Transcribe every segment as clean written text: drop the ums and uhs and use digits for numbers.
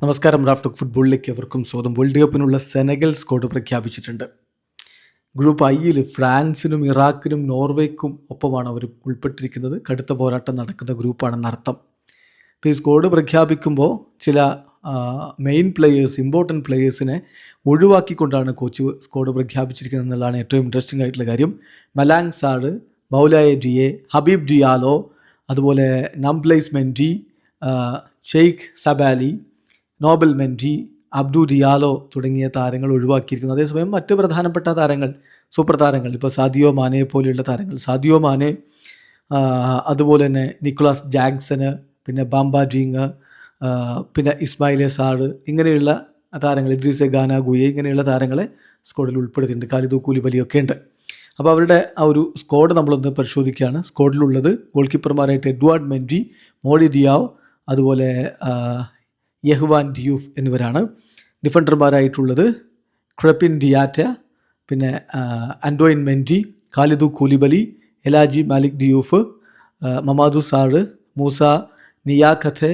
നമസ്കാരം. റാഫ്റ്റോക്ക് ഫുട്ബോളിലേക്ക് അവർക്കും സ്വാഗതം. വേൾഡ് കപ്പിനുള്ള സെനഗൽ സ്ക്വാഡ് പ്രഖ്യാപിച്ചിട്ടുണ്ട്. ഗ്രൂപ്പ് ഐയിൽ ഫ്രാൻസിനും ഇറാഖിനും നോർവേക്കും ഒപ്പമാണ് അവർ ഉൾപ്പെട്ടിരിക്കുന്നത്. കടുത്ത പോരാട്ടം നടക്കുന്ന ഗ്രൂപ്പാണെന്നർത്ഥം. ഇപ്പോൾ ഈ സ്ക്വാഡ് പ്രഖ്യാപിക്കുമ്പോൾ ചില മെയിൻ പ്ലെയേഴ്സ്, ഇമ്പോർട്ടൻറ്റ് പ്ലെയേഴ്സിനെ ഒഴിവാക്കിക്കൊണ്ടാണ് കോച്ച് സ്ക്വാഡ് പ്രഖ്യാപിച്ചിരിക്കുന്നത് എന്നുള്ളതാണ് ഏറ്റവും ഇൻട്രസ്റ്റിംഗ് ആയിട്ടുള്ള കാര്യം. മലാങ് സാഡ്, മൗലായ ഡിയെ, ഹബീബ് ഡിയാലോ, അതുപോലെ Nampalys Mendy, Cheikh Sabaly, Nobel Mendy, Abdou Diallo തുടങ്ങിയ താരങ്ങൾ ഒഴിവാക്കിയിരിക്കുന്നു. അതേസമയം മറ്റ് പ്രധാനപ്പെട്ട താരങ്ങൾ, സൂപ്പർ താരങ്ങൾ, ഇപ്പോൾ സാദിയോ മാനെ പോലെയുള്ള താരങ്ങൾ, സാദിയോ മാനെ, അതുപോലെ തന്നെ നിക്കോളാസ് ജാക്സന്, പിന്നെ ബാംബ ഡിങ്, പിന്നെ ഇസ്മായിലെ സാഡ്, ഇങ്ങനെയുള്ള താരങ്ങൾ, ഇദ്രീസെ ഗാന ഗുയെ, ഇങ്ങനെയുള്ള താരങ്ങളെ സ്ക്വാഡിൽ ഉൾപ്പെടുത്തിയിട്ടുണ്ട്. ഖാലിദു കൂലിബലിയൊക്കെ ഉണ്ട്. അപ്പോൾ അവരുടെ ആ ഒരു സ്ക്വാഡ് നമ്മളൊന്ന് പരിശോധിക്കുകയാണ്. സ്ക്വാഡിലുള്ളത് ഗോൾ കീപ്പർമാരായിട്ട് എഡ്വാർഡ് മെൻഡി, മോഡി ഡിയാവ്, അതുപോലെ യഹ്വാൻ ഡിയൂഫ് എന്നിവരാണ്. ഡിഫൻഡർമാരായിട്ടുള്ളത് ക്രെപ്പിൻ ഡിയാറ്റ, പിന്നെ Antoine Mendy, Kalidou Koulibaly, El Hadji Malick Diouf, Mamadou Sarr, Moussa Niakhate,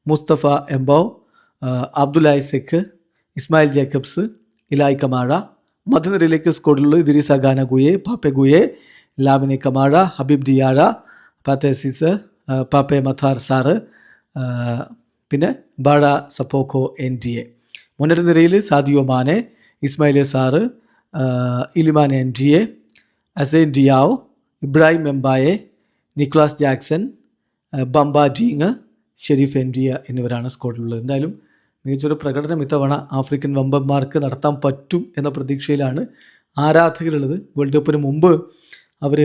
Moustapha Mbow, Abdoul Seck, Ismail Jakobs, Ilay Camara. മധ്യനിരയിലേക്ക് സ്ക്വാഡിലുള്ള ഇദ്രീസ ഗാന ഗുയെ, പാപ്പെ ഗുയെ, ലാമിനെ കമാഴ, ഹബീബ് ഡിയാഴ, പാത്തെ സിസ്, പാപ്പെ Matar Sarr, പിന്നെ ബാഡ സപ്പോക്കോ Ndiaye. മുന്നേറ്റ നിരയിൽ Sadio Mane, Ismaila Sarr, Iliman Ndiaye, Assane Diao, Ibrahim Mbaye, Nicolas Jackson, Bamba Dieng, Cherif Ndiaye എന്നിവരാണ് സ്ക്വാഡിലുള്ളത്. എന്തായാലും മികച്ചൊരു പ്രകടനം ഇത്തവണ ആഫ്രിക്കൻ വമ്പന്മാർക്ക് നടത്താൻ പറ്റും എന്ന പ്രതീക്ഷയിലാണ് ആരാധകരുള്ളത്. വേൾഡ് കപ്പിന് മുമ്പ് അവർ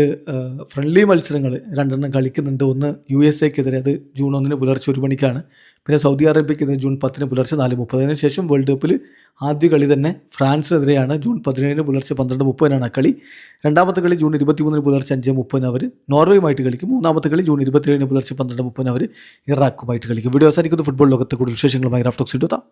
ഫ്രണ്ട്ലി മത്സരങ്ങൾ 2 കളിക്കുന്നുണ്ട്. ഒന്ന് USA-ക്കെതിരെ, അത് ജൂൺ 1 പുലർച്ചെ 1 മണിക്കാണ്. പിന്നെ സൗദി അറേബ്യക്കെതിരെ ജൂൺ 10 പുലർച്ചെ 4:30. ശേഷം വേൾഡ് കപ്പിൽ ആദ്യ കളി തന്നെ ഫ്രാൻസിനെതിരെയാണ്. ജൂൺ 17 പുലർച്ചെ 12:30 കളി. രണ്ടാമത്തെ കളി ജൂൺ 23 പുലർച്ചെ 5:30 അവർ നോർവേയുമായിട്ട് കളിക്കും. മൂന്നാമത്തെ കളി ജൂൺ 27 പുലർച്ചെ 12:30 അവർ ഇറാഖുമായിട്ട് കളിക്കും. വീഡിയോ അവസാനിക്കുന്ന ഫുട്ബോൾ ലോകത്തെ കൂടുതൽ വിശേഷങ്ങളുമായി റാഫ്റ്റോക്സ് ഇടുത്താം.